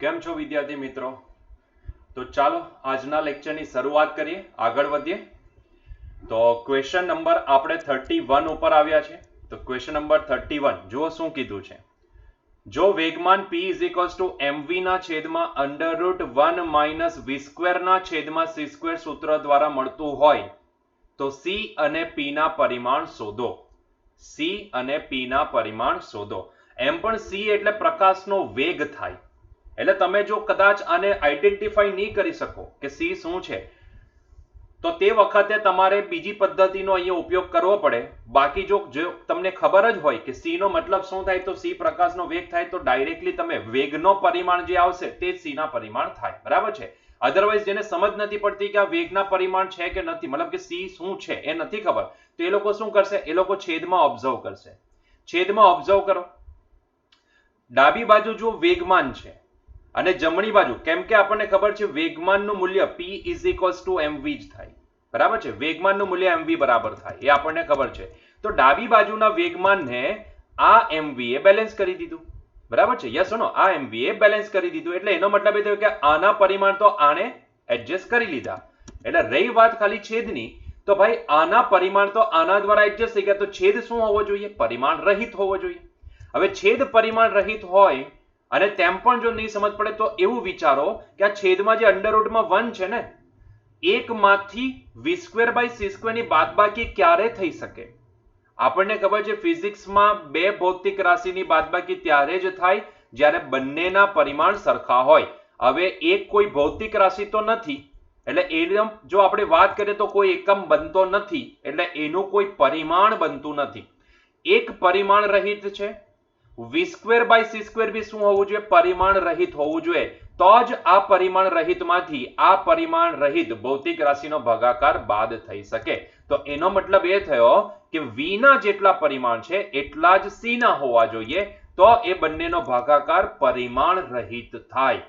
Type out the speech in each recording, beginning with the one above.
કેમ છો વિદ્યાર્થી મિત્રો? તો ચાલો આજના લેક્ચરની શરૂઆત કરીએ, આગળ વધીએ. તો ક્વેશ્ચન નંબર આપણે 31 ઉપર આવ્યા છે. તો ક્વેશ્ચન નંબર 31 જુઓ શું કીધું છે. જો વેગમાન p mv ના છેદમાં √1 માઇનસ v સ્ક્વેર ના છેદમાં c સ્ક્વેર સૂત્ર દ્વારા મળતું હોય તો c અને p ના પરિમાણ શોધો. c અને p ના પરિમાણ શોધો. એમ પણ c એટલે પ્રકાશનો વેગ થાય. એટલે તમે જો કદાચ આને આઈડેન્ટિફાઈ નહીં કરી શકો કે c શું છે, તો તે વખતે તમારે બીજી પદ્ધતિનો અહીંયા ઉપયોગ કરવો પડે. બાકી જો તમને ખબર જ હોય કે c નો મતલબ શું થાય, તો c પ્રકાશનો વેગ થાય, તો ડાયરેક્ટલી તમે વેગનો પરિમાણ જે આવશે તે c ના પરિમાણ થાય. બરાબર છે. અધરવાઇઝ જેને સમજ નથી પડતી કે આ વેગના પરિમાણ છે કે નથી, મતલબ કે c શું છે એ નથી ખબર, તો એ લોકો શું કરશે, એ લોકો છેદમાં ઓબ્ઝર્વ કરશે. છેદમાં ઓબ્ઝર્વ કરો. ડાબી બાજુ જો વેગમાન છે અને જમણી બાજુ, કેમ કે આપણને ખબર છે વેગમાનનું મૂલ્ય p mv જ થાય. બરાબર છે. વેગમાનનું મૂલ્ય mv બરાબર થાય એ આપણને ખબર છે. તો ડાબી બાજુના વેગમાનને આ mv એ બેલેન્સ કરી દીધું. બરાબર છે. યસ નો, આ mv એ બેલેન્સ કરી દીધું. એટલે એનો મતલબ એ થયો કે આના પરિમાણ તો આને એડજસ્ટ કરી લીધા. એટલે રહી વાત ખાલી છેદની, તો ભાઈ આના પરિમાણ તો આના દ્વારા એડજસ્ટ થઈ ગયા, તો છેદ શું હોવો જોઈએ, પરિમાણ રહિત હોવો જોઈએ. હવે છેદ પરિમાણ રહિત હોય અને તેમ પણ જો નહીં સમજ પડે તો એવું વિચારો કે આ છેદમાં જે √1 છે ને, એકમાંથી v²/c² ની બાદબાકી ક્યારે થઈ શકે? આપણને ખબર છે ફિઝિક્સમાં બે ભૌતિક રાશિની બાદબાકી ત્યારે જ થાય જ્યારે બંનેના પરિમાણ સરખા હોય. હવે એક કોઈ ભૌતિક રાશિ તો નથી, એટલે એનો જો આપણે વાત કરીએ તો કોઈ એકમ બનતો નથી, એટલે એનું કોઈ પરિમાણ બનતું નથી. એક પરિમાણ રહિત છે. v²/c² બી શું હોવું જોઈએ, પરિમાણ રહિત હોવું જોઈએ. તો જ આ પરિમાણ રહિતમાંથી આ પરિમાણ રહિત ભૌતિક રાશિનો ભાગાકાર બાદ થઈ શકે. તો એનો મતલબ એ થયો કે v ના જેટલા પરિમાણ છે એટલા જ c ના હોવા જોઈએ, તો એ બંનેનો ભાગાકાર પરિમાણ રહિત થાય.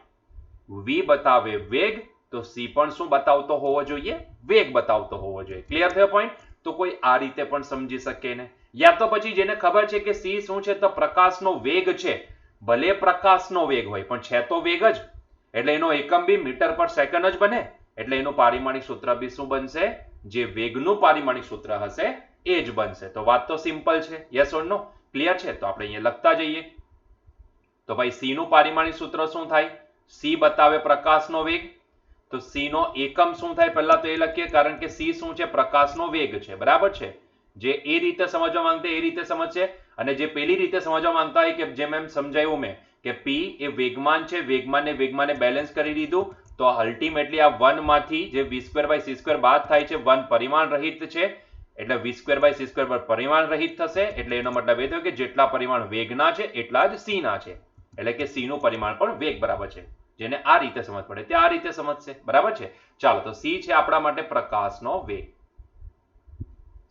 v બતાવે વેગ, તો c પણ શું બતાવતો હોવો જોઈએ, વેગ બતાવતો હોવો જોઈએ. ક્લિયર થયો પોઈન્ટ? તો કોઈ આ રીતે પણ સમજી શકે ને. યા તો પછી જેને ખબર છે કે c શું છે, તો પ્રકાશનો વેગ છે. ભલે પ્રકાશનો વેગ હોય પણ છે તો વેગ જ, એટલે એનો એકમ બી મીટર પર સેકન્ડ જ બને. એટલે એનું પારિમાણિક સૂત્ર બી શું બનશે, જે વેગનું પારિમાણિક સૂત્ર હશે એ જ બનશે. તો વાત તો સિમ્પલ છે. Yes or no? ક્લિયર છે? તો આપણે અહીંયા લખતા જઈએ. તો ભાઈ c નું પારિમાણિક સૂત્ર શું થાય, c બતાવે પ્રકાશનો વેગ, તો c નો એકમ શું થાય પહેલા તો એ લખીએ, કારણ કે c શું છે, પ્રકાશનો વેગ છે. બરાબર છે. જે એ રીતે સમજવા માંગતા એ રીતે સમજશે, અને જે પેલી રીતે સમજવા માંગતા હોય કે જેમ એમ સમજાયું મેં કે p એ વેગમાન છે, વેગમાને બેલેન્સ કરી દીધું, તો અલ્ટિમેટલી આ 1 માંથી જે v²/c² બાદ થાય છે, 1 પરિમાણ રહિત છે, એટલે v²/c² પર પરિમાણ રહિત થશે. એટલે એનો મતલબ એ થયો કે જેટલા પરિમાણ વેગના છે એટલા જ c ના છે, એટલે કે c નું પરિમાણ પણ વેગ બરાબર છે. જેને આ રીતે સમજ પડે તે આ રીતે સમજશે. બરાબર છે. ચાલો, તો c છે આપણા માટે પ્રકાશનો વેગ.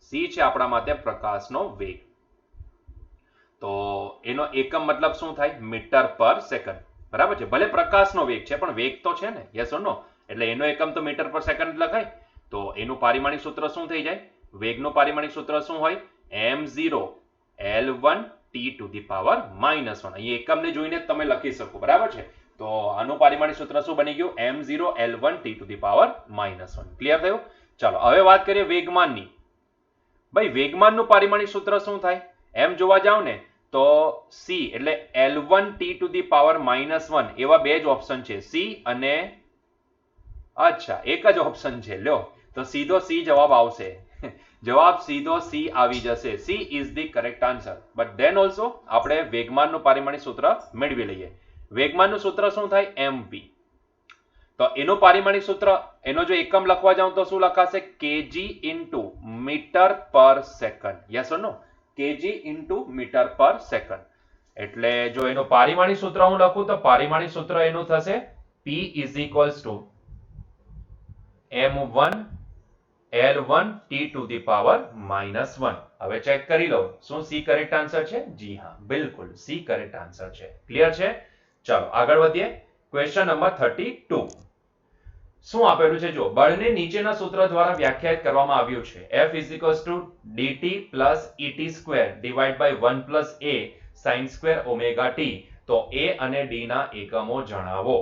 c છે આપણા માટે પ્રકાશનો વેગ. તો એનો એકમ મતલબ શું થાય, મીટર પર સેકન્ડ. બરાબર છે. ભલે પ્રકાશનો વેગ છે પણ વેગ તો છે ને. યસ ઓર નો? એટલે એનો એકમ તો મીટર પર સેકન્ડ લખાય. તો એનું પારિમાણિક સૂત્ર શું થઈ જાય, વેગનું પારિમાણિક સૂત્ર શું હોય, m0 l1 t⁻⁻1. અહીં એકમને જોઈને તમે લખી શકો. બરાબર છે. તો આનું પારિમાણિક સૂત્ર શું બની ગયું, m0 l1 t⁻⁻1. ક્લિયર થયું? ચાલો હવે વાત કરીએ વેગમાનની. ભાઈ વેગમાનનું પારિમાણિક સૂત્ર શું થાય, એમ જોવા જાવ ને તો c એટલે l1 t⁻⁻1. એવા બે જ ઓપ્શન છે, c અને અચ્છા એક જ ઓપ્શન છે. લ્યો, તો સીધો c જવાબ આવશે. જવાબ સીધો c આવી જશે. c is the correct answer. But than also આપણે વેગમાનનું પારિમાણિક સૂત્ર મેળવી લઈએ. વેગમાનનું સૂત્ર શું થાય, mv. તો એનું પારિમાણિક સૂત્ર, એનો જો એકમ લખવા જાઉં તો શું લખાશે, kg ઇન્ટુ મીટર પર second. Yes or no? kg into meter પર સેકન્ડ. એટલે જો એનું પારિમાણિક સૂત્ર હું લખું તો પારિમાણિક સૂત્ર એનું થશે p is equals two m1 l1 t⁻⁻1. હવે ચેક કરી લો શું c કરેક્ટ આન્સર છે. જી હા, બિલકુલ c કરેક્ટ આન્સર છે. ક્લિયર છે? ચાલો આગળ વધીએ. Question number 32. શું આપેલું છે, જો બળને નીચેના સૂત્ર દ્વારા વ્યાખ્યાયિત કરવામાં આવ્યું છે, F dt + et² / 1 + a sin² ωt. તો એ અને ડી ના એકમો જણાવો.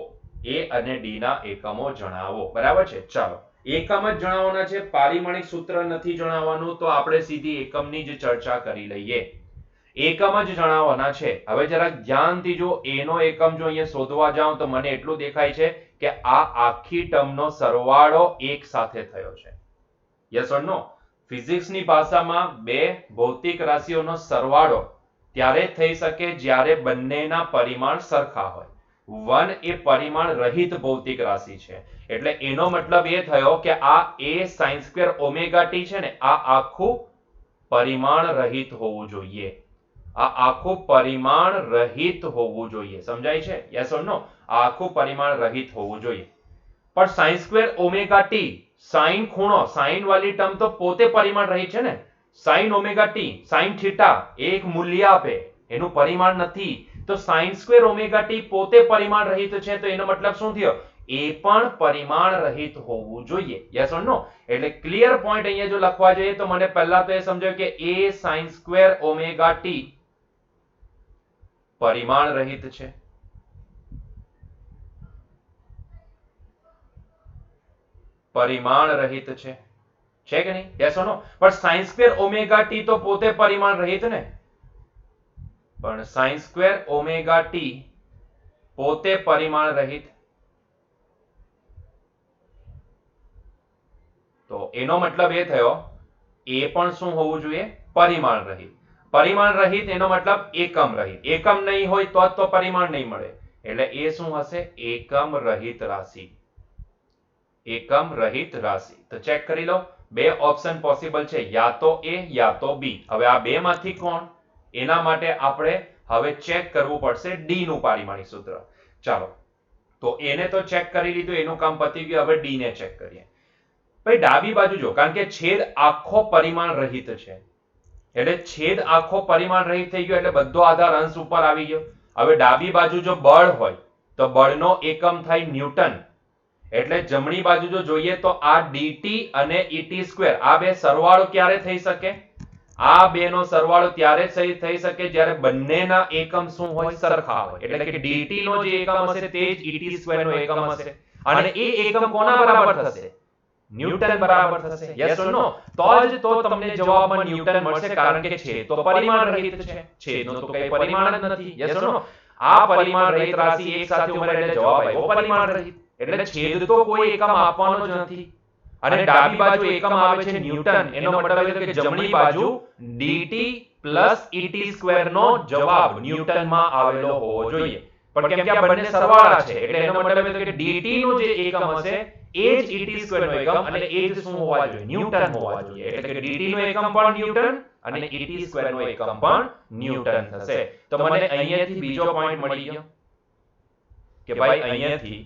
એ અને ડી ના એકમો જણાવો. બરાબર છે. ચાલો એકમ જ જણાવવાના છે, પારિમાણિક સૂત્ર નથી જણાવવાનું. તો આપણે સીધી એકમની જ ચર્ચા કરી લઈએ. એકમ જ જણાવવાના છે. હવે જરા ધ્યાનથી જો એનો એકમ જો અહીંયા શોધવા જાઉં તો મને એટલું દેખાય છે કે આ આખી ટર્મનો સરવાળો એક સાથે થયો છે. યસ ઓર નો? ફિઝિક્સની ભાષામાં બે ભૌતિક રાશિઓનો સરવાળો ત્યારે થઈ શકે જ્યારે બંનેના પરિમાણ સરખા હોય. 1 એ પરિમાણ રહિત ભૌતિક રાશિ છે, એટલે એનો મતલબ એ થયો કે આ a sin square omega t છે ને, આ આખું પરિમાણ રહિત હોવું જોઈએ. આ આખું પરિમાણ રહિત હોવું જોઈએ. સમજાય છે? યસ ઓર નો? આખું પરિમાણ રહિત હોવું જોઈએ. પણ sin square omega t, sin ખૂણો, sin વાળી ટર્મ તો પોતે પરિમાણ રહિત છે ને. sin omega t, sin theta એક મૂલ્ય આપે, એનું પરિમાણ નથી. તો sin સ્ક્વેર ઓમેગા t પોતે પરિમાણ રહિત છે, તો એનો મતલબ શું થયો? એ પણ પરિમાણ રહિત હોવું જોઈએ. યસ ઓર નો? એટલે ક્લિયર પોઈન્ટ અહીંયા જો લખવા જોઈએ તો મને પહેલા તો એ સમજાયું કે a sin square omega t પરિમાણ રહિત છે. પરિમાણ રહિત છે કે નહીં? યસ ઓર નો? પણ sin સ્ક્વેર ઓમેગા t તો પોતે પરિમાણ રહિત ને. પણ sin સ્ક્વેર ઓમેગા t પોતે પરિમાણ રહિત, તો એનો મતલબ એ થયો એ પણ શું હોવું જોઈએ? પરિમાણ રહિત. પરિમાણ રહિત એનો મતલબ એકમ રહિત. એકમ નહીં હોય તો પરિમાણ નહીં મળે, એટલે એ શું હશે? એકમ રહિત રાશિ. એકમ રહિત રાશિ. તો ચેક કરી લો, બે ઓપ્શન પોસિબલ છે, યા તો એ યા તો બી. હવે આ બે માંથી કોણ? એના માટે આપણે હવે ચેક કરવું પડશે ડી નું પારિમાણિક સૂત્ર. ચાલો તો એને તો ચેક કરી લીધું, એનું કામ પતી ગયું. હવે ડી ને ચેક કરીએ. ભાઈ ડાબી બાજુ જો, કારણ કે છેદ આખો પરિમાણ રહિત છે, એટલે છેદ આખો પરિમાણ રહિત થઈ ગયો, એટલે બધો આધાર અંશ ઉપર આવી ગયો. હવે ડાબી બાજુ જો બળ હોય તો બળનો એકમ થાય ન્યૂટન. એટલે જમણી બાજુ જો જોઈએ તો આ dt અને et સ્ક્વેર, આ બે સરવાળો ક્યારે થઈ શકે? આ બે નો સરવાળો ત્યારે થઈ શકે જ્યારે બંનેના એકમ શું હોય? સરખા હોય. એટલે કે dt નો જે એકમ હશે તે જ et સ્ક્વેર નો એકમ હશે, અને એ એકમ કોના બરાબર થશે? ન્યૂટન બરાબર થશે. યસ ઓર નો? તો તમને જવાબમાં ન્યૂટન મળશે, કારણ કે છેદ તો પરિમાણ રહિત છે, છેદનો તો કઈ પરિમાણ જ નથી. યસ ઓર નો? આ પરિમાણ રહિત રાશિ એક સાથે ઉમેરે એટલે જવાબ આવ્યો પરિમાણ રહિત. એટલે છેદ તો કોઈ એકમ આપવાનો જ નથી. અને ડાબી બાજુ એકમ આવે છે ન્યૂટન, એનો મતલબ એ કે જમણી બાજુ dt પ્લસ et સ્ક્વેર નો જવાબ ન્યૂટન માં આવેલો હોવો જોઈએ. પણ કેમ કે આ બંને સરવાળા છે, એટલે એનો મતલબ એ કે dt નો જે એકમ હશે એ જ et સ્ક્વેર નો એકમ, અને એ જ શું હોવા જોઈએ? ન્યૂટન હોવા જોઈએ. એટલે કે dt નો એકમ પણ ન્યૂટન અને et સ્ક્વેર નો એકમ પણ ન્યૂટન થશે. તો મને અહીંયાથી બીજો પોઈન્ટ મળી ગયો કે ભાઈ અહીંયાથી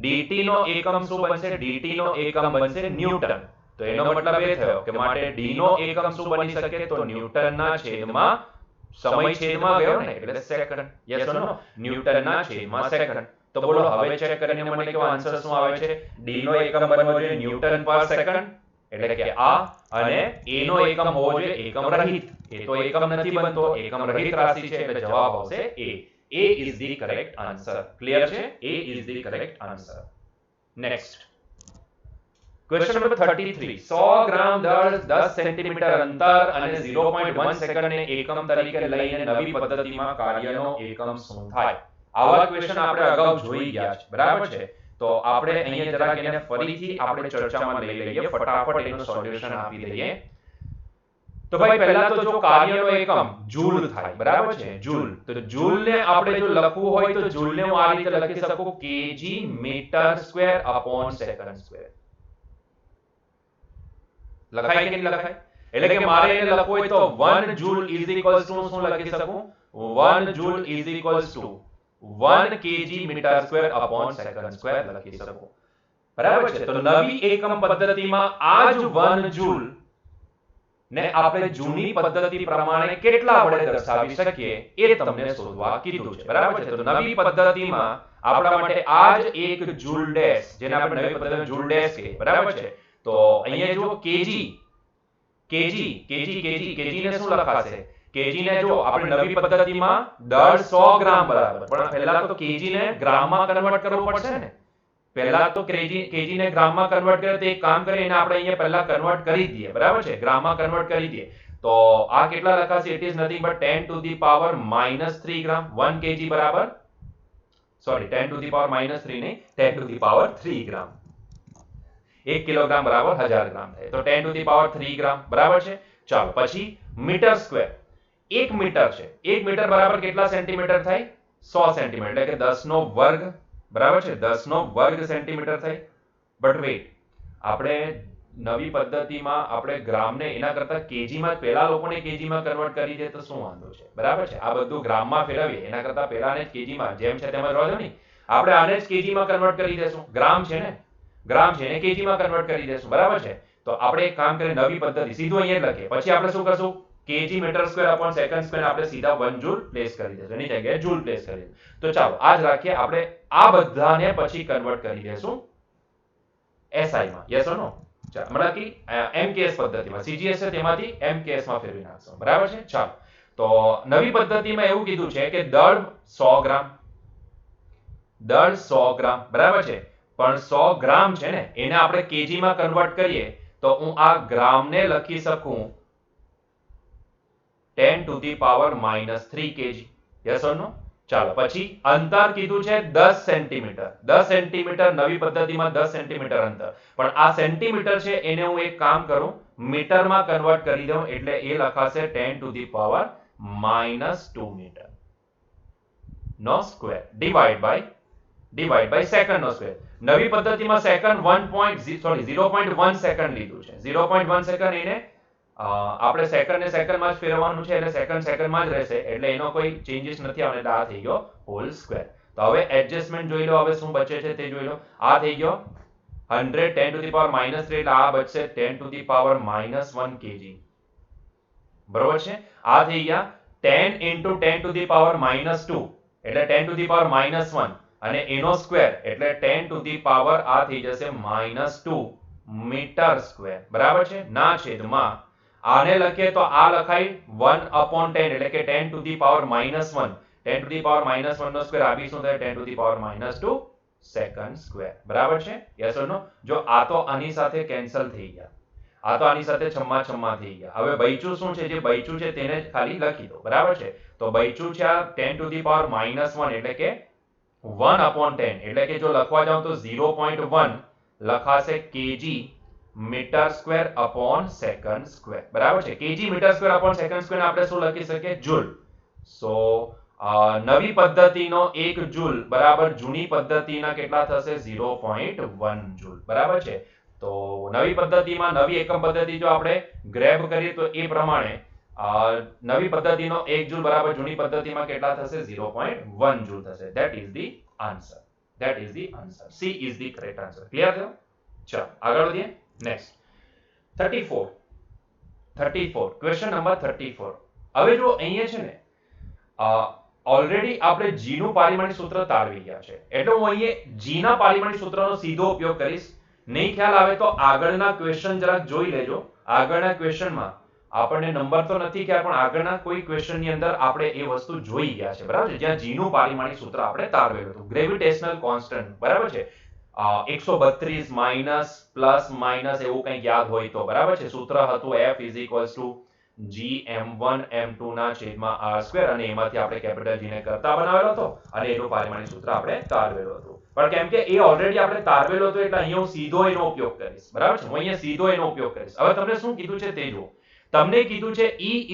dt નો એકમ શું બનશે? dt નો એકમ બનશે ન્યૂટન. તો એનો મતલબ એ થયો કે માટે d નો એકમ શું બની શકે? તો ન્યૂટનના છેદમાં, સમય છેદમાં ગયો ને એટલે સેકન્ડ. યસ ઓર નો? ન્યૂટનના છેદમાં સેકન્ડ. તો બોલો હવે ચેક કરીને મને કેવો આન્સર શું આવે છે? d નો એકમ બનવો જોઈએ ન્યૂટન પર સેકન્ડ, એટલે કે આ, અને a નો એકમ હોવો જોઈએ એકમ રહિત. એ તો એકમ નથી બનતો, એકમ રહિત રાશિ છે, એટલે જવાબ આવશે a. A is the correct answer. Clear છે? A is the correct answer. Next. Question number 33. 100 ગ્રામ દળ 10 સેન્ટીમીટર અંતર અને 0.1 સેકન્ડને એકમ તરીકે લઈને નવી પદ્ધતિમાં કાર્યનો એકમ શું થાય? આવા ક્વેશ્ચન આપણે અગાઉ જોઈ ગયા છે. બરાબર છે? તો આપણે અહીંયા જરાક એને ફરીથી આપણે ચર્ચામાં લઈ લઈએ, ફટાફટ એનું સોલ્યુશન આપી દઈએ. તો ભાઈ પહેલા તો જો કાર્યનો એકમ જૂલ થાય. બરાબર છે? જૂલ. તો જૂલ ને આપણે જો લખવું હોય તો જૂલ ને હું આ રીતે લખી શકું kg meter square upon second square. લખાય કે નહીં લખાય? એટલે કે મારે એને લખવું હોય તો 1 જૂલ ઇઝ ઇક્વલ્સ ટુ શું લખી શકું? 1 joule is equals to 1 kg meter square upon second square લખી શકું. બરાબર છે? તો નવી એકમ પદ્ધતિમાં આ જ 1 જૂલ ને આપણે જૂની પદ્ધતિ પ્રમાણે કેટલા વડે દર્શાવી શકીએ એ તમને શોધવા કીધું છે. બરાબર છે? તો નવી પદ્ધતિમાં આપણા માટે આ જ 1 જૂલ ડેશ, જેને આપણે નવી પદ્ધતિમાં જૂલ ડેશ કહીએ. બરાબર છે? તો અહીંયા જો kg ને શું લખાશે? કેજી ને જો આપણે નવી પદ્ધતિમાં દર 100 ગ્રામ બરાબર, પણ પહેલા તો કેજી ને ગ્રામમાં કન્વર્ટ કરવું પડશે ને. પહેલા તો કેજી ને ગ્રામમાં કન્વર્ટ કરે તો એક કામ કરીને આપણે અહીંયા પહેલા કન્વર્ટ કરી દઈએ, બરાબર છે, ગ્રામમાં કન્વર્ટ કરી દઈએ. તો આ કેટલા લખાશે? It is nothing but 10 to the power -3 gram. 1 KG બરાબર, સોરી 10 ટુ ધી પાવર -3 નહીં, 10 to the power 3 gram. 1 kilogram બરાબર 1000 ગ્રામ થાય, તો 10 ટુ ધી પાવર 3 ગ્રામ, બરાબર છે. ચાલો પછી મીટર સ્ક્વેર. 1 મીટર છે, 1 મીટર બરાબર કેટલા સેન્ટીમીટર થાય? 100 સેન્ટીમીટર, એટલે કે 10 નો વર્ગ, બરાબર છે, 10 નો વર્ગ સેન્ટીમીટર થાય. બટ વેઇટ, આપણે નવી પદ્ધતિમાં આપણે ગ્રામને એના કરતા કેજીમાં, પહેલા લોકોને કેજીમાં કન્વર્ટ કરી દે તો શું વાંધો છે, બરાબર છે. આ બધું ગ્રામમાં ફેરવીએ એના કરતા પહેલાને જ કેજીમાં, જેમ છે તેમ જ રહેવા દો ને. આપણે આને જ કેજીમાં કન્વર્ટ કરી દેશું. ગ્રામ છે ને, ગ્રામ છે એને કેજીમાં કન્વર્ટ કરી દેશું, બરાબર છે. તો આપણે એક કામ કરીએ, નવી પદ્ધતિ સીધું અહીંયા જ લખીએ. પછી આપણે શું કરશું? Kg metre square upon second square આપણે સીધા 1 જૂલ પ્લેસ કરી દેશું, એની જગ્યાએ જૂલ પ્લેસ કરી દેશું. તો ચાલો આ જ રાખીએ. આપણે આ બધાને પછી કન્વર્ટ કરી દેશું SI માં. Yes or no? ચાલો, મતલબ કે MKS પદ્ધતિમાં, CGS છે તેમાંથી MKS માં ફેરવી નાખશું, બરાબર છે. ચાલો, તો નવી પદ્ધતિમાં એવું કીધું છે કે દળ 100 ગ્રામ, દળ 100 ગ્રામ, બરાબર છે. પણ 100 ગ્રામ છે ને, એને આપણે કેજીમાં કન્વર્ટ કરીએ તો હું આ ગ્રામને લખી શકું 10 to the power -3 kg. Yes or no? ચાલો, પછી અંતર કીધું છે 10 સેન્ટીમીટર. 10 સેન્ટીમીટર નવી પદ્ધતિમાં 10 સેન્ટીમીટર અંતર, પણ આ સેન્ટીમીટર છે એને હું એક કામ કરું, મીટરમાં કન્વર્ટ કરી દઉં, એટલે એ લખાશે 10 ટુ ધી પાવર -2 મીટર નો સ્ક્વેર ડિવાઇડ બાય સેકન્ડ નો સ્ક્વેર. નવી પદ્ધતિમાં સેકન્ડ 0.1 સેકન્ડ લીધું છે. 0.1 સેકન્ડ એને આપણે સેકન્ડ ને સેકન્ડમાં જ ફેરવવાનું છે, એટલે સેકન્ડમાં જ રહેશે, એટલે એનો કોઈ ચેન્જીસ નથી આવવાનો, એટલે આ થઈ ગયો હોલ સ્ક્વેર. તો હવે એડજસ્ટમેન્ટ જોઈ લો, હવે શું બચે છે તે જોઈ લો. આ થઈ ગયો 100 10 ટુ ધી પાવર -3, એટલે આ બચશે 10 ટુ ધી પાવર -1 કેજી, બરોબર છે. આ થઈ ગયા 10 ઇન્ટુ 10 ટુ ધી પાવર -2, એટલે 10 ટુ ધી પાવર -1, અને એનો સ્ક્વેર એટલે 10 ટુ ધી પાવર આ થઈ જશે -2 મીટર સ્ક્વેર, બરાબર છે. ના છેદમાં આને લખીએ તો આ લખાય 1/10, એટલે કે 10 to the power -1. 10 to the power -1 નો સ્ક્વેર, આ બી શું થાય? 10 to the power -2 second square, બરાબર છે. Yes or no? જો આ તો આની સાથે કેન્સલ થઈ ગયા, આ તો આની સાથે છમ્મા થઈ ગયા. હવે બચ્યું શું છે? જે બચ્યું છે તેને ખાલી લખી દો, બરાબર છે. તો બચ્યું છે આ 10 ટુ ધી પાવર -1, એટલે કે 1/10, એટલે કે જો લખવા જાવ તો 0.1 લખાશે kg metre square upon second square, બરાબર છે. Kg metre square upon second square આપણે શું લખી શકીએ? જૂલ. સો નવી પદ્ધતિનો 1 જૂલ બરાબર જૂની પદ્ધતિના કેટલા થશે? 0.1 જૂલ, બરાબર છે. તો નવી પદ્ધતિમાં નવી એકમ પદ્ધતિ જો આપણે ગ્રેબ કરીએ તો એ પ્રમાણે નવી પદ્ધતિનો 1 જૂલ બરાબર જૂની પદ્ધતિમાં કેટલા થશે? 0.1 જૂલ થશે. That is the answer. That is the answer. She is the correct answer. Clear થયો? ચાલો આગળ વધીએ. Next 34 question number 34. હવે જો અહીંયા છે ને ઓલરેડી આપણે g નું પારિમાણિક સૂત્ર તારવી ગયા છે, એટલે હું અહીંયા g ના પારિમાણિક સૂત્રનો સીધો ઉપયોગ કરીશ. નહીં ખ્યાલ આવે તો આગળના ક્વેશ્ચન જરાક જોઈ લેજો. આગળના ક્વેશ્ચનમાં આપણને નંબર તો નથી ખ્યાલ, પણ આગળના કોઈ ક્વેશ્ચનની અંદર આપણે એ વસ્તુ જોઈ ગયા છે, બરાબર છે, જ્યાં g નું પારિમાણિક સૂત્ર આપણે તારવેલું હતું. ગ્રેવિટેશનલ કોન્સ્ટન્ટ, બરાબર છે, 132 માઇનસ પ્લસ માઇનસ એવું કંઈક યાદ હોય તો, બરાબર છે. સૂત્ર હતું F = gm1 m2 ના છેદમાં r², અને એમાંથી આપણે કેપિટલ G ને કરતા બનાવેલો હતો, અને એનું પારિમાણિક સૂત્ર આપણે તારવેલું હતું. પણ કેમ કે એ ઓલરેડી આપણે તારવેલો હતો, એટલે અહીંયા હું સીધો એનો ઉપયોગ કરીશ, બરાબર છે. હું અહીંયા સીધો એનો ઉપયોગ કરીશ. હવે તમને શું કીધું છે તે જુઓ. તમને કીધું છે E =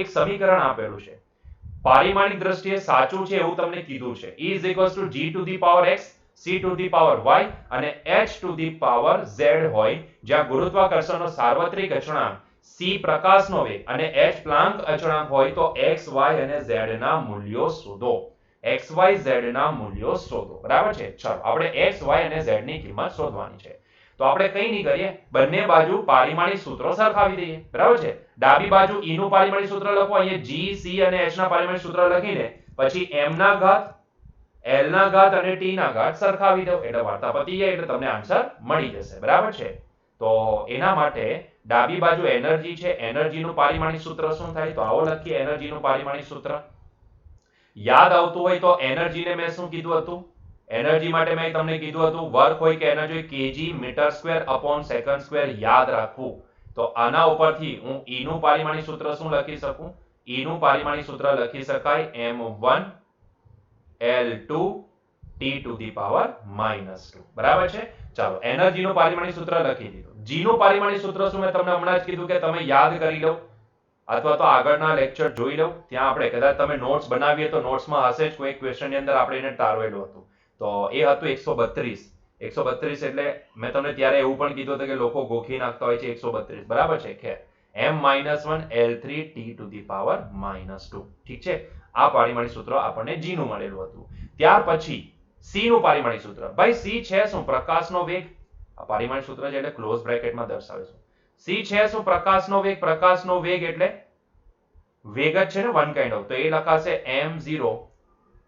એક સમીકરણ આપેલું છે, પારિમાણિક દ્રષ્ટિએ સાચું છે એવું તમને કીધું છે. E = g to the power x, c to the power y અને h to the power z હોય, જ્યાં ગુરુત્વાકર્ષણનો સાર્વત્રિક અચળાંક c પ્રકાશનો વેગ અને h પ્લાન્ક અચળાંક હોય તો x y અને z ના મૂલ્યો શોધો. x y z ના મૂલ્યો શોધો, બરાબર છે. ચાલો આપણે x y અને z ની કિંમત શોધવાની છે. તો આપણે કંઈ નહીં કરીએ, બંને બાજુ પારિમાણિક સૂત્રો સરખાવી દઈએ, બરાબર છે. ડાબી બાજુ e નું પારિમાણિક સૂત્ર લખો, અહીંયા g c અને h ના પારિમાણિક સૂત્ર લખીને પછી m ના ઘાત, l ના ઘાત અને t ના ઘાત સરખાવી દો, એટલે વાર્તા પતી જાય, એટલે તમને આન્સર મળી જશે, બરાબર છે. તો એના માટે ડાબી બાજુ એનર્જી છે, એનર્જીનું પારિમાણિક સૂત્ર શું થાય? તો આવો લખીએ એનર્જીનું પારિમાણિક સૂત્ર. યાદ આવતું હોય તો એનર્જીને મેં શું કીધું હતું? એનર્જી માટે મેં તમને કીધું હતું વર્ક હોય કે એનર્જી હોય kg metre square upon second square યાદ રાખવું. તો આના ઉપરથી હું E નું પારિમાણિક સૂત્ર શું લખી શકું? E નું પારિમાણિક સૂત્ર લખી શકાય m1 L2 t to the power -2. બરાબર છે? ચાલો એનર્જી નું પારિમાણિક સૂત્ર લખી દીધું. G નું પારિમાણિક સૂત્ર શું મેં તમને હમણાં જ કીધું કે તમે યાદ કરી લો અથવા તો આગળના લેક્ચર જોઈ લો. ત્યાં આપણે કદાચ તમે નોટ્સ બનાવીએ તો નોટ્સમાં હશે જ કોઈ ક્વેશ્ચનની અંદર આપણે એને તારવેલું હતું. તો એ હતું 132. 132 એટલે મેં તમને ત્યારે એવું પણ કીધું હતું કે લોકો ગોખી નાખતા હોય છે 132. બરાબર છે? ખેર m-1 L3 t to the power -2. ઠીક છે? આ પારિમાણિક સૂત્ર આપણને G નું મળેલું હતું. ત્યાર પછી C નું પારિમાણિક સૂત્ર. ભાઈ C છે શું? પ્રકાશનો વેગ. આ પારિમાણિક સૂત્ર છે એટલે ક્લોઝ બ્રેકેટમાં દર્શાવીશું. C છે શું? પ્રકાશનો વેગ. પ્રકાશનો વેગ એટલે વેગ જ છે ને વન કાઇન્ડ ઓફ. તો એ લખાશે m0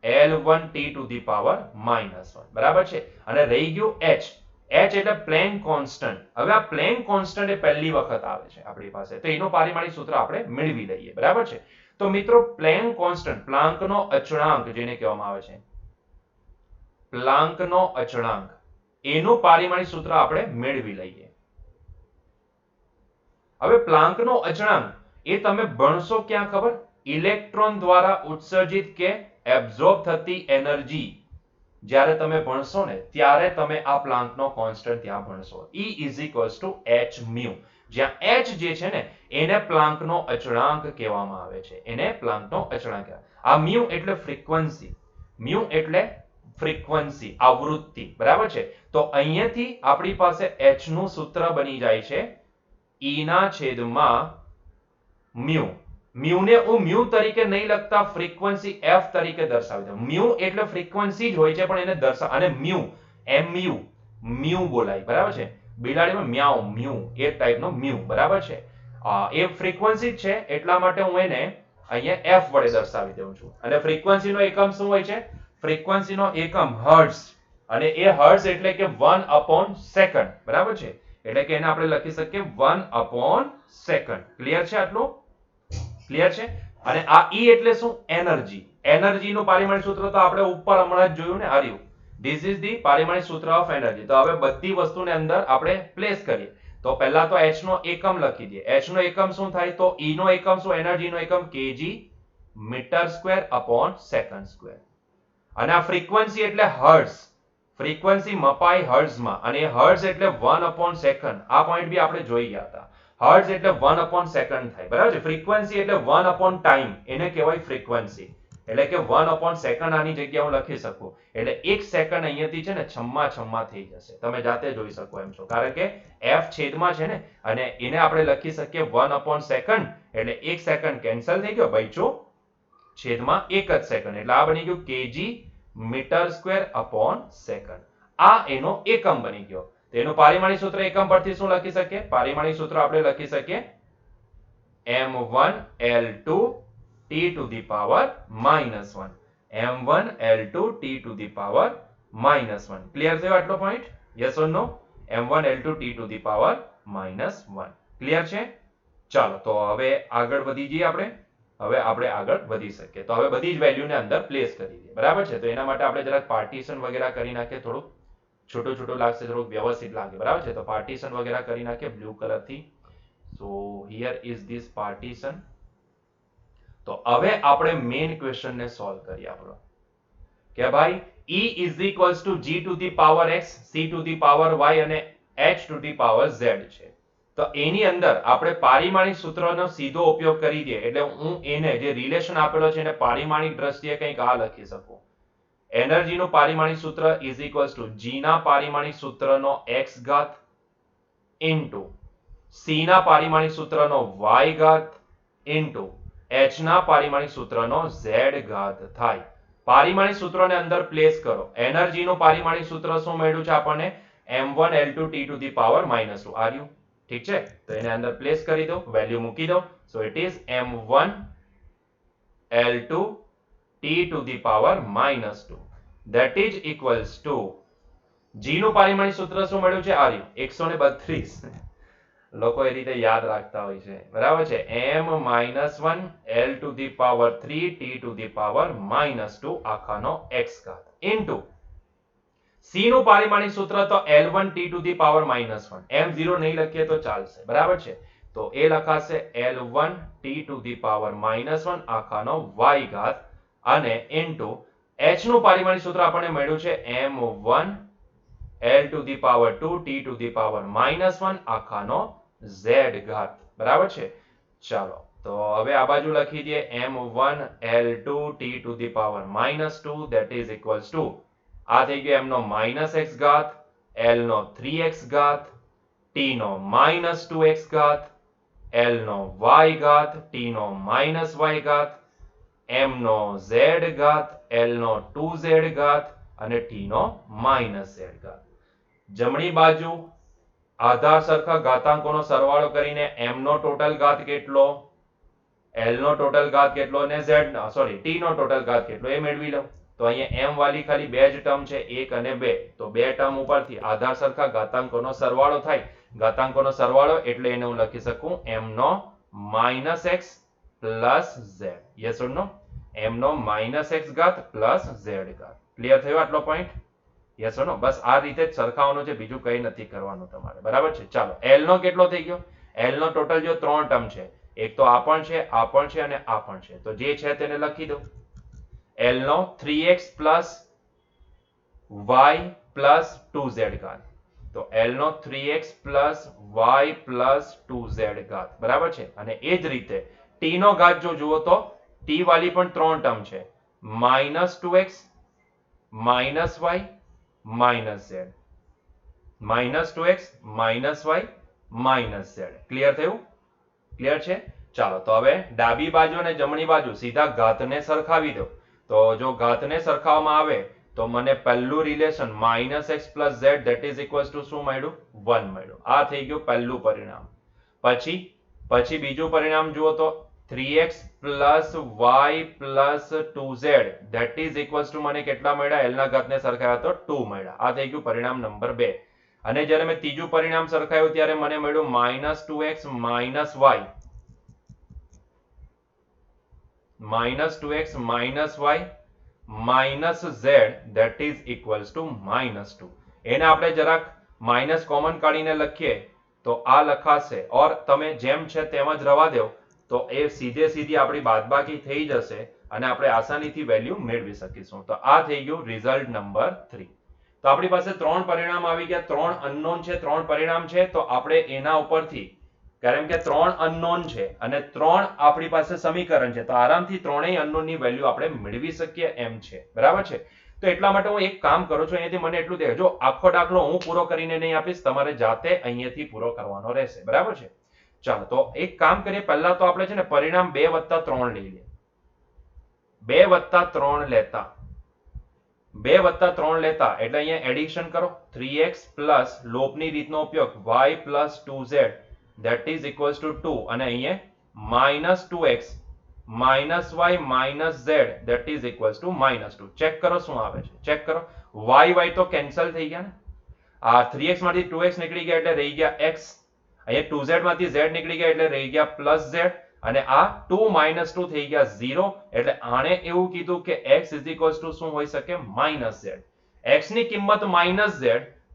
L1 t to the power -1. બરાબર છે? અને રહી ગયું h. h એટલે પ્લેન્ક કોન્સ્ટન્ટ. હવે આ પ્લેન્ક કોન્સ્ટન્ટ એ પહેલી વખત આવે છે આપણી પાસે. તો એનું પારિમાણિક સૂત્ર આપણે મેળવી લઈએ. બરાબર છે? તો મિત્રો પ્લેન્ક કોન્સ્ટન્ટ પ્લાન્કનો અચળાંક જેને કહેવામાં આવે છે પ્લાન્કનો અચળાંક એનું પારિમાણિક સૂત્ર આપણે મેળવી લઈએ. હવે પ્લાન્કનો અચળાંક એ તમે ભણશો ક્યાં ખબર? ઇલેક્ટ્રોન દ્વારા ઉત્સર્જિત કે એબ્ઝોર્બ થતી એનર્જી જ્યારે તમે ભણશો ને ત્યારે તમે આ પ્લાન્કનો કોન્સ્ટન્ટ ત્યાં ભણશો. E = h μ. જ્યાં h જે છે ને એને પ્લાન્કનો અચળાંક કહેવામાં આવે છે. એને પ્લાન્કનો અચળાંક કહેવાય. આ μ એટલે ફ્રીક્વન્સી. μ એટલે ફ્રીક્વન્સી, આવૃત્તિ. બરાબર છે? તો અહીંયાથી આપણી પાસે h નું સૂત્ર બની જાય છે E ના છેદમાં μ. μ ને હું μ તરીકે નહીં લખતા ફ્રીક્વન્સી f તરીકે દર્શાવી દઉં. μ એટલે ફ્રીક્વન્સી જ હોય છે પણ એને દર્શાવ અને mu mu બોલાય. બરાબર છે? બિલાડીમાં મ્યાઉ મ્યુ એ ટાઈપનો મ્યુ. બરાબર છે? એ ફ્રીક્વન્સી છે એટલા માટે હું એને અહીંયા f વડે દર્શાવી દઉં છું. અને ફ્રીક્વન્સીનો એકમ શું હોય છે? ફ્રીક્વન્સીનો એકમ હર્ટ્ઝ. અને એ હર્ટ્ઝ એટલે કે 1/સેકન્ડ. બરાબર છે? એટલે કે એને આપણે લખી શકીએ 1/સેકન્ડ. ક્લિયર છે આટલું? ક્લિયર છે? અને આ E એટલે શું? એનર્જી. એનર્જી નું પારિમાણિક સૂત્ર તો આપણે ઉપર હમણાં જ જોયું ને આર્યું. ધીસ ઇઝ ધી પારિમાણિક સૂત્ર ઓફ એનર્જી. તો હવે બધી વસ્તુને અંદર આપણે પ્લેસ કરીએ. તો પહેલા તો h નો એકમ લખી દઈએ. h નો એકમ શું થાય? તો E નો એકમ શું? એનર્જી નો એકમ kg meter square upon second square. અને આ ફ્રીક્વન્સી એટલે હર્ટ્ઝ. ફ્રીક્વન્સી મપાય હર્ટ્ઝમાં અને હર્ટ્ઝ એટલે 1/સેકન્ડ. આ પોઈન્ટ બી આપણે જોઈ ગયા હતા. હર્ટ્ઝ એટલે 1/સેકન્ડ થાય. બરાબર છે? ફ્રીક્વન્સી એટલે 1/ટાઈમ. એને કહેવાય ફ્રીક્વન્સી. એટલે કે 1/સેકન્ડ આની જગ્યાએ હું લખી શકું. એટલે 1 સેકન્ડ અહીંયાથી છે ને છમ્મા થઈ જશે. તમે જાતે જોઈ શકો એમ છો. કારણ કે f છેદમાં છે ને અને એને આપણે લખી શકીએ 1/સેકન્ડ. એટલે 1 સેકન્ડ કેન્સલ થઈ ગયો. બચ્યું છેદમાં 1 જ સેકન્ડ. એટલે આ બની ગયું kg meter square upon second. આ એનો એકમ બની ગયો. તો એનું પારિમાણિક સૂત્ર એકમ પરથી શું લખી શકીએ? પારિમાણિક સૂત્ર આપણે લખી શકીએ m1 L2 t to the power -1. m1 L2 t to the power -1. Clear થયો આટલો point? Yes or no? m1 L2 t to the power -1. Clear છે? ચાલો તો હવે આગળ વધી જઈએ આપણે. હવે આપણે આગળ વધી શકીએ. તો હવે બધી જ વેલ્યુને અંદર પ્લેસ કરી દઈએ. બરાબર છે? તો એના માટે આપણે જરાક પાર્ટીશન વગેરે કરી નાખીએ. થોડું છોટું લાગશે, થોડુંક વ્યવસ્થિત લાગે. બરાબર છે? તો પાર્ટીશન વગેરે કરી નાખીએ બ્લુ કલરથી. સો હિયર ઇઝ ધીસ પાર્ટીશન. તો હવે આપણે મેઇન ક્વેશ્ચનને સોલ્વ કરીએ આપણો કે ભાઈ E = g to the power x, c to the power y અને h to the power z છે. તો એની અંદર આપણે પારિમાણિક સૂત્રનો સીધો ઉપયોગ કરી દઈએ. એટલે હું એને જે રિલેશન આપેલો છે એને પારિમાણિક દ્રષ્ટિએ કંઈક આ લખી શકું. એનર્જીનું પારિમાણિક સૂત્ર = g ના પારિમાણિક સૂત્રનો x ઘાત ઇન્ટુ c ના પારિમાણિક સૂત્રનો y ઘાત ઇન્ટુ h ના પારિમાણિક સૂત્રનો z ઘાત થાય. પારિમાણિક સૂત્રોને અંદર પ્લેસ કરો. એનર્જીનું પારિમાણિક સૂત્ર શું મળ્યું છે આપણને? m1 L2 t to the power -2. આર્યું? ઠીક છે? તો એને અંદર પ્લેસ કરી દો, વેલ્યુ મૂકી દો. So it is m1 L2 t to the power -2. that is equals to g નું પારિમાણિક સૂત્ર શું મળ્યું છે? આર્યું 132. લોકો એ રીતે યાદ રાખતા હોય છે, બરાબર છે. m-1 l to the power 3 t to the power -2 આખાનો x ઘાત ઇન્ટુ c નું પારિમાણિક સૂત્ર તો l1 t to the power -1. m0 નહીં લખીએ તો ચાલશે, બરાબર છે. તો એ લખાશે l1 t to the power -1 આખાનો y ઘાત અને ઇન્ટુ h નું પારિમાણિક સૂત્ર આપણને મળ્યું છે m1 l to the power 2 t to the power -1 આખાનો z ઘાત, બરાબર છે. ચાલો તો હવે આ બાજુ લખી દઈએ m1 l2 t to the power -2 that is equals to આ થઈ ગયો m નો -x ઘાત l નો 3x ઘાત t નો -2x ઘાત l નો y ઘાત t નો -y ઘાત m નો z ઘાત l નો 2z ઘાત અને t નો -z ઘાત. જમણી બાજુ આધાર સરખા ઘાતાંકોનો સરવાળો કરીને m નો ટોટલ ઘાત કેટલો, l નો ટોટલ ઘાત કેટલો અને z નો t નો ટોટલ ઘાત કેટલો એ મેળવી લો. તો અહીંયા m વાળી ખાલી બે જ ટર્મ છે, 1 અને 2. તો બે ટર્મ ઉપરથી આધાર સરખા ઘાતાંકોનો સરવાળો થાય. ઘાતાંકોનો સરવાળો એટલે એને હું લખી શકું m નો -x plus z. Yes or no? m નો -x ઘાત પ્લસ z ઘાત. ક્લિયર થયો આટલો પોઈન્ટ? યસ ઓર નો? બસ આ રીતે જ સરખાવવાનું છે, બીજું કંઈ નથી કરવાનું તમારે, બરાબર છે. ચાલો l નો કેટલો થઈ ગયો? l નો ટોટલ જો 3 ટર્મ છે, એક તો આ પણ છે, આ પણ છે અને આ પણ છે. તો જે છે તેને લખી દો. l નો 3x plus y plus 2z ઘાત. તો l નો 3x plus y plus 2z ઘાત, બરાબર છે. અને એ જ રીતે t નો ઘાત જો જુઓ તો t વાળી પણ 3 ટર્મ છે, -2x -y -z, -2x -y -z. Clear થયું? ક્લિયર છે? ચાલો તો હવે ડાબી બાજુ અને જમણી બાજુ સીધા ઘાતને સરખાવી દો. તો જો ઘાતને સરખાવવામાં આવે તો મને પહેલું relation -x plus z that is equals to શું મળ્યું? 1 મળ્યું. આ થઈ ગયું પહેલું પરિણામ. પછી બીજું પરિણામ જુઓ તો 3x plus y plus 2z that is equals to મને કેટલા મળ્યા? l ના ઘાતને સરખાવ્યા તો 2 મળ્યા. આ થઈ ગયું પરિણામ નંબર 2. અને જ્યારે મેં ત્રીજું પરિણામ સરખાવ્યું ત્યારે મને મળ્યું -2x -y -2x -y -z that is equals to -2. એને આપણે જરાક માઇનસ કોમન કાઢીને લખીએ તો આ લખાશે ઓર તમે જેમ છે તેમ જ રવા દો તો એ સીધી આપણી બાદબાકી થઈ જશે અને આપણે આસાનીથી વેલ્યુ મેળવી શકીશું. તો આ થઈ ગયું રિઝલ્ટ નંબર 3. તો આપણી પાસે 3 પરિણામ આવી ગયા. 3 અનનોન છે, 3 પરિણામ છે. તો આપણે એના ઉપરથી, કારણ કે 3 અનનોન છે અને 3 આપણી પાસે સમીકરણ છે, તો આરામથી ત્રણેય અનનોનની વેલ્યુ આપણે મેળવી શકીએ એમ છે, બરાબર છે. તો એટલા માટે હું એક કામ કરું છું, અહીંયાથી મને એટલું દેખાય, જો આખો દાખલો હું પૂરો કરીને નહીં આપીશ, તમારે જાતે અહીંયાથી પૂરો કરવાનો રહેશે, બરાબર છે. ચાલો તો એક કામ કરીએ, પહેલા તો આપણે છે ને પરિણામ 2 + 3 લઈ લઈએ. 2 + 3 લેતા 2 + 3 લેતા એટલે અહીંયા એડિશન કરો. 3x પ્લસ લોપની રીતનો ઉપયોગ y plus 2z that is equals to 2 અને અહીંયા -2x -y -z that is equals to -2. Check કરો શું આવે છે, ચેક કરો. y તો કેન્સલ થઈ ગયા ને. આ 3x માંથી 2x નીકળી ગયા એટલે રહી ગયા x. અહીંયા 2z માંથી z નીકળી ગયા એટલે રહી ગયા +z અને આ 2 - 2 થઈ ગયા 0 એટલે આણે એવું કીધું કે x is equals to શું હોઈ શકે? -z. x ની કિંમત -z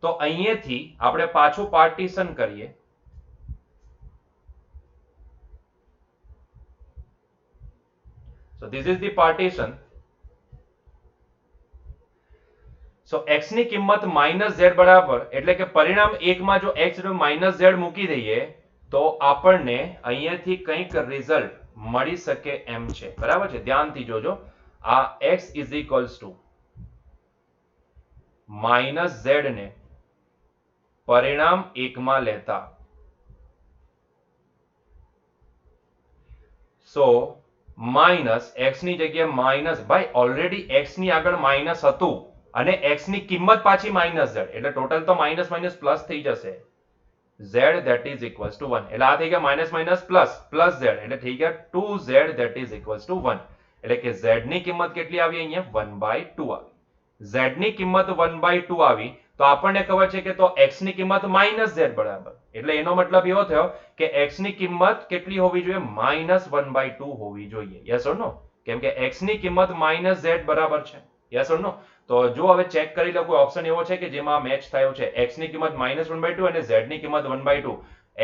તો અહીંયાથી આપણે પાછું પાર્ટીશન કરીએ. So this is the partition. So x ની કિંમત -z બરાબર એટલે કે પરિણામ 1 માં જો x -z મૂકી દઈએ તો આપણને અહીંયાથી કંઈક રિઝલ્ટ મળી શકે એમ છે, બરાબર છે. ધ્યાનથી જોજો. આ x is equals to -z ને પરિણામ 1 માં લેતા so માઇનસ x ની જગ્યાએ માઇનસ, ભાઈ ઓલરેડી x ની આગળ માઇનસ હતું અને x ની કિંમત પાછી -z એટલે ટોટલ તો માઇનસ માઇનસ પ્લસ થઈ જશે. z that is equals to 1 એટલે આ થઈ ગયા minus minus plus plus z એટલે થઈ ગયા 2z that is equals to 1 એટલે કે z ની કિંમત કેટલી આવી? અહીંયા 1/2 આવી. z ની કિંમત 1/2 આવી તો આપણને ખબર છે કે તો x ની કિંમત -z બરાબર, એટલે એનો મતલબ એવો થયો કે x ની કિંમત કેટલી હોવી જોઈએ? -1/2 હોવી જોઈએ. યસ ઓર નો? કેમ કે x ની કિંમત -z બરાબર છે. યસ ઓર નો? તો જો હવે ચેક કરી લો કોઈ ઓપ્શન એવો છે કે જેમાં મેચ થયો છે. x ની કિંમત -1/2 અને z ની કિંમત 1/2.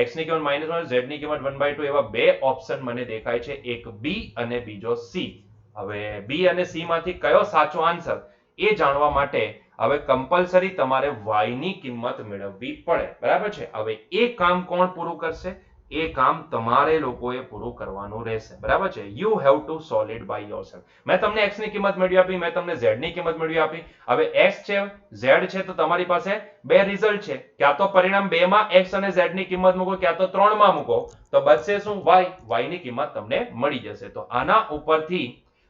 x ની કિંમત -1, z ની કિંમત 1/2 એવા બે ઓપ્શન મને દેખાય છે, એક b અને બીજો c. હવે b અને c માંથી કયો સાચો આન્સર એ જાણવા માટે હવે કમ્પલસરી તમારે y ની કિંમત મેળવવી પડે. બરાબર છે? હવે એ કામ કોણ પૂરું કરશે? એ કામ તમારે લોકોએ પૂરું કરવાનું રહેશે. બરાબર છે? You have to solve it by yourself. મેં તમને x ની કિંમત મેળવી આપી, મેં તમને z ની કિંમત મેળવી આપી. હવે x છે, z છે, તો તમારી પાસે બે રિઝલ્ટ છે. ક્યાં તો પરિણામ 2 માં x અને z ની કિંમત મૂકો, ક્યાં તો 3 માં મૂકો, તો બચશે શું? y ની કિંમત તમને મળી જશે. તો આના ઉપરથી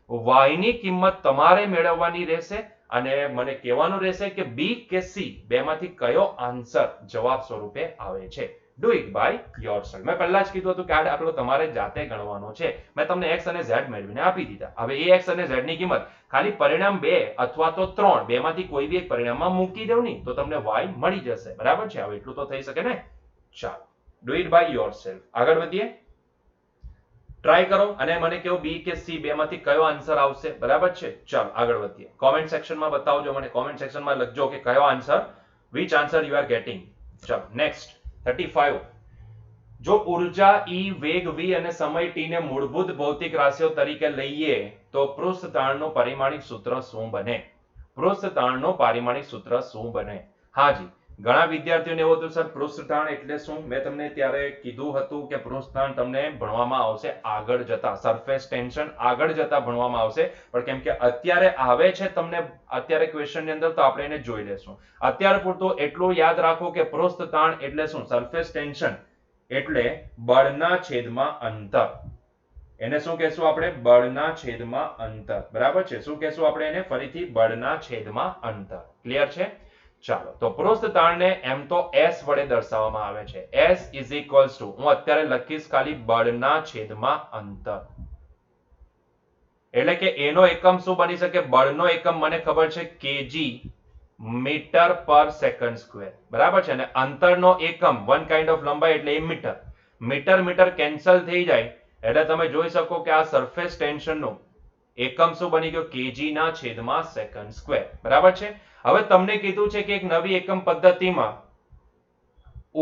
y ની કિંમત તમારે મેળવવાની રહેશે અને મને કહેવાનું રહેશે કે b કે c બેમાંથી કયો આન્સર જવાબ સ્વરૂપે આવે છે. Do it by yourself. મેં પહેલા જ કીધું હતું કે આ દાખલો તમારે જાતે ગણવાનો છે. મેં તમને x અને z મેળવીને આપી દીધા. હવે એ x અને z ની કિંમત ખાલી પરિણામ 2 અથવા તો 3 બેમાંથી કોઈ બી એક પરિણામમાં મૂકી દો નહીં તો તમને y મળી જશે. બરાબર છે? હવે એટલું તો થઈ શકે ને? ચાલો, ડુ ઇટ બાય યોરસેલ્ફ. આગળ વધીએ. ટ્રાય કરો અને મને કહો b કે c બેમાંથી કયો આન્સર આવશે. બરાબર છે? ચાલો આગળ વધીએ. કોમેન્ટ સેક્શનમાં બતાવજો મને. કોમેન્ટ સેક્શનમાં લખજો કે કયો answer, which answer you are getting. ચાલો નેક્સ્ટ 35. જો ઉર્જા E, વેગ v અને સમય t ને મૂળભૂત ભૌતિક રાશિઓ તરીકે લઈએ તો પૃષ્ઠતાણનું પરિમાણિક સૂત્ર શું બને? પૃષ્ઠતાણનું પરિમાણિક સૂત્ર શું બને? હાજી, ઘણા વિદ્યાર્થીઓને એવું હતું સર પૃષ્ઠતાણ એટલે શું? મેં તમને ત્યારે કીધું હતું કે પૃષ્ઠતાણ તમને ભણવામાં આવશે આગળ જતા, સરફેસ ટેન્શન આગળ જતા ભણવામાં આવશે, પણ કેમ કે અત્યારે આવે છે તમને અત્યારે ક્વેશ્ચન ની અંદર, તો આપણે એને જોઈ લેશું. અત્યાર પૂરતું એટલું યાદ રાખો કે પૃષ્ઠતાણ એટલે શું? સરફેસ ટેન્શન એટલે બળના છેદમાં અંતર. એને શું કહેશું આપણે? બળના છેદમાં અંતર. બરાબર છે? શું કહેશું આપણે એને? ફરીથી બળના છેદમાં અંતર. ક્લિયર છે? ચાલો, તો પૃષ્ઠતાણને એમ તો s વડે દર્શાવવામાં આવે છે. s ઇઝ ઇક્વલ્સ ટુ, હું અત્યારે લખીશ ખાલી બળના છેદમાં અંતર. એટલે કે એનો એકમ શું બની શકે? બળનો એકમ મને ખબર છે kg મીટર પર સેકન્ડ સ્ક્વેર. બરાબર છે? અને અંતરનો એકમ વન કાઇન્ડ ઓફ લંબાઈ એટલે મીટર. મીટર મીટર કેન્સલ થઈ જાય એટલે તમે જોઈ શકો કે આ સરફેસ ટેન્શનનું એકમ શું બની ગયો? kg ના છેદમાં સેકન્ડ સ્ક્વેર. બરાબર છે? હવે તમને કીધું છે કે એક નવી એકમ પદ્ધતિમાં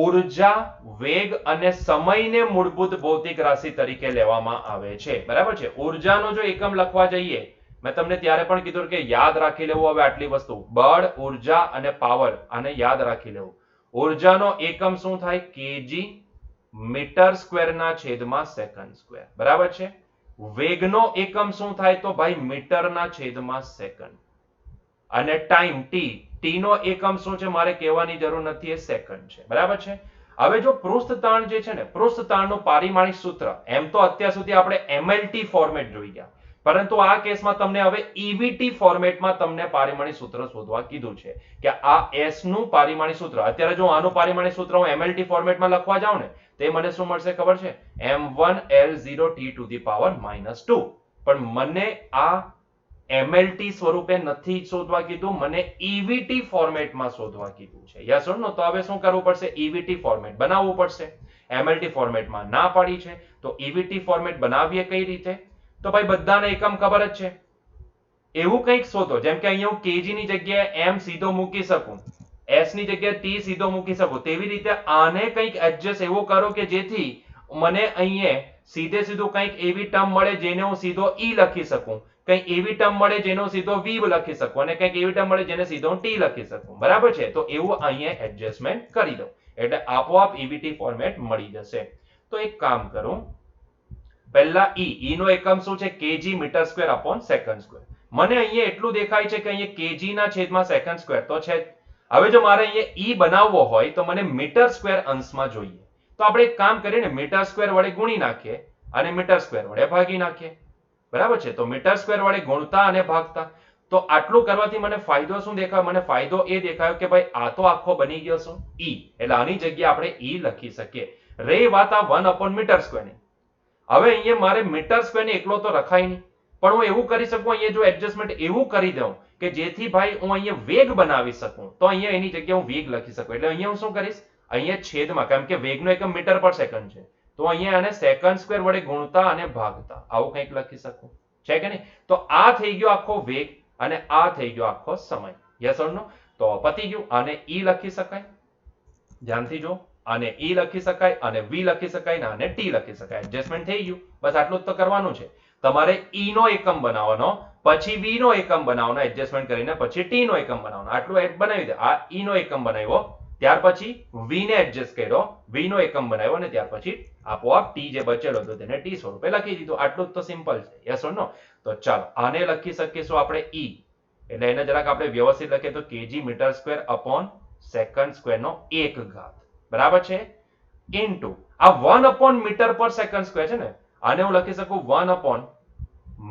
ઉર્જા, વેગ અને સમયને મૂળભૂત ભૌતિક રાશિ તરીકે લેવામાં આવે છે. બરાબર છે? ઉર્જાનો જો એકમ લખવા જઈએ, મેં તમને ત્યારે પણ કીધું કે યાદ રાખી લેવું હવે આટલી વસ્તુ, બળ, ઉર્જા અને પાવર, આને યાદ રાખી લેવું. ઉર્જાનો એકમ શું થાય? kg મીટર સ્ક્વેર ના છેદમાં સેકન્ડ સ્ક્વેર. બરાબર છે? વેગનો એકમ શું થાય? તો ભાઈ મીટરના છેદમાં સેકન્ડ. અને ટાઈમ t નો એકમ શું છે? મારે કહેવાની જરૂર નથી, એ સેકન્ડ છે. બરાબર છે? હવે જો પૃષ્ઠતાણ જે છે ને, પૃષ્ઠતાણનું પારિમાણિક સૂત્ર, એમ તો અત્યાર સુધી આપણે mlt ફોર્મેટ જોઈ ગયા, પરંતુ આ કેસમાં તમને હવે EVT ફોર્મેટમાં તમને પારિમાણિક સૂત્ર શોધવા કીધું છે કે આ s નું પારિમાણિક સૂત્ર. અત્યારે જો આનું પારિમાણિક સૂત્ર હું mlt ફોર્મેટમાં લખવા જાઉં ને, તે મને શું મળશે ખબર છે? m1l0t to the power -2. પણ મને આ mlt સ્વરૂપે નથી શોધવા કીધું, મને EVT ફોર્મેટમાં શોધવા કીધું છે. યસ ઓર નો? તો હવે શું કરવું પડશે? EVT ફોર્મેટ બનાવવું પડશે. mlt ફોર્મેટમાં ના પાડી છે, તો EVT ફોર્મેટ બનાવીએ કઈ રીતે? તો ભાઈ બધાને એકમ ખબર જ છે. એવું કંઈક શોધો, જેમ કે અહીંયા હું kg ની જગ્યાએ m સીધો મૂકી શકું, s ની જગ્યાએ t સીધો મૂકી શકું, તેવી રીતે આને કંઈક એડજસ્ટ એવું કરો કે જેથી મને અહીંયા સીધે સીધું કંઈક એવી ટર્મ મળે જેને હું સીધો e લખી શકું, કંઈક એવી ટર્મ મળે જેનો સીધો v લખી શકું, અને કંઈક એવી ટર્મ મળે જેને સીધો હું t લખી શકું. બરાબર છે? તો એવું અહીંયા એડજસ્ટમેન્ટ કરી દો એટલે આપોઆપ EVT ફોર્મેટ મળી જશે. તો એક કામ કરું, પહેલા e નો એકમ શું છે? kg meter square upon second square. મને અહીંયા એટલું દેખાય છે કે અહીંયા kg ના છેદમાં સેકન્ડ સ્ક્વેર તો છે. હવે જો મારે અહીંયા e બનાવવો હોય તો મને મીટર સ્ક્વેર અંશમાં જોઈએ. તો આપણે એક કામ કરીએ ને, મીટર સ્ક્વેર વડે ગુણી નાખીએ અને મીટર સ્ક્વેર વડે ભાગી નાખીએ. બરાબર છે? તો મીટર સ્ક્વેર વડે ગુણતા અને ભાગતા, તો આટલું કરવાથી મને ફાયદો શું દેખાયો? મને ફાયદો એ દેખાયો કે ભાઈ આ તો આખો બની ગયો શું? e. એટલે આની જગ્યાએ આપણે e લખી શકીએ. રહી વાત આ 1 અપોન મીટર સ્ક્વેરની. હવે અહીંયા મારે મીટર સ્ક્વેર ને એકલો તો રખાય નહીં, પણ હું એવું કરી શકું અહીંયા જો એડજસ્ટમેન્ટ એવું કરી દઉં કે જેથી ભાઈ હું અહીંયા વેગ બનાવી શકું, તો અહીંયા એની જગ્યાએ હું વેગ લખી શકું. એટલે અહીંયા હું શું કરીશ, અહીંયા છેદમાં, કેમ કે વેગનો એકમ મીટર પર સેકન્ડ છે, તો અહીંયા આને સેકન્ડ સ્ક્વેર વડે ગુણતા અને ભાગતા આવું કંઈક લખી શકું, છે કે નહીં? તો આ થઈ ગયો આખો વેગ અને આ થઈ ગયો આખો સમય. યસ ઓર નો? તો પતી ગયું. આને ઈ લખી શકાય, ધ્યાનથી જો, આને ઈ લખી શકાય, અને વી લખી શકાય, ને આને ટી લખી શકાય. એડજસ્ટમેન્ટ થઈ ગયું. બસ આટલું જ તો કરવાનું છે. તમારે ઈ નો એકમ બનાવવાનો, પછી વી નો એકમ બનાવવાનો એડજસ્ટમેન્ટ કરીને, પછી ટી નો એકમ બનાવવાનો. આટલું બનાવી દે. આ ઈ નો એકમ બનાવ્યો, ત્યાર પછી વી ને એડજસ્ટ કર્યો, વી નો એકમ બનાવ્યો, અને ત્યાર પછી આપોઆપ ટી જે બચેલો હતો તેને ટી સ્વરૂપે લખી દીધું. આટલું જ તો સિમ્પલ છે. યસ ઓર નો? તો ચાલો આને લખી શકીશું આપણે ઈ, એટલે એને જરાક આપણે વ્યવસ્થિત લખીએ તો kg metre square upon second square નો 1 ઘાત, બરાબર છે, ઇન્ટુ આ 1 અપોન મીટર પર સેકન્ડ સ્ક્વેર છે ને, આને હું લખી શકું 1 અપોન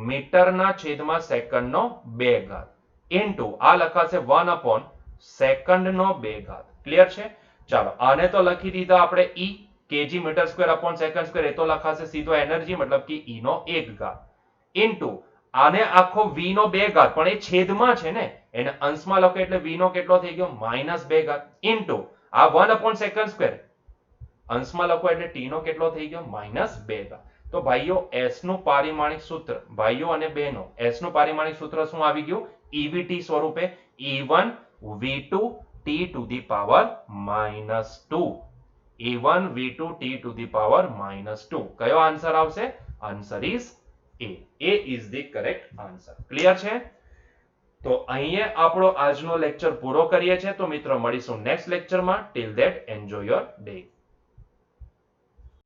મીટરના છેદમાં સેકન્ડ નો 2 ઘાત, ઇન્ટુ આ લખાશે 1 અપોન સેકન્ડ નો 2 ઘાત. ક્લિયર છે? ચાલો આને તો લખી દીધા આપણે ઈ, kg metre square upon second square, એ તો લખાશે સીધો એનર્જી, મતલબ કે ઈ નો 1 ઘાત, ઇન્ટુ આને આખો v નો 2 ઘાત, પણ એ છેદમાં છે ને, એને અંશમાં લખો એટલે v નો કેટલો થઈ ગયો, -2 ઘાત, ઇન્ટુ આ 1 અપોન સેકન્ડ સ્ક્વેર, અંશમાં લખો એટલે t નો કેટલો થઈ ગયો, -2 ઘાત. તો ભાઈઓ s નું પારિમાણિક સૂત્ર, ભાઈઓ અને બહેનો, s નું પારિમાણિક સૂત્ર શું આવી ગયું, evt સ્વરૂપે, e1 v2 t to the power -2, e1 v2 t to the power -2. કયો આન્સર આવશે? Answer is A. A is the correct answer. Clear છે? તો અહીંયા આપણો આજનો લેક્ચર પૂરો કરીએ છીએ. તો મિત્રો મળીશું નેક્સ્ટ લેક્ચરમાં. Till that enjoy your day.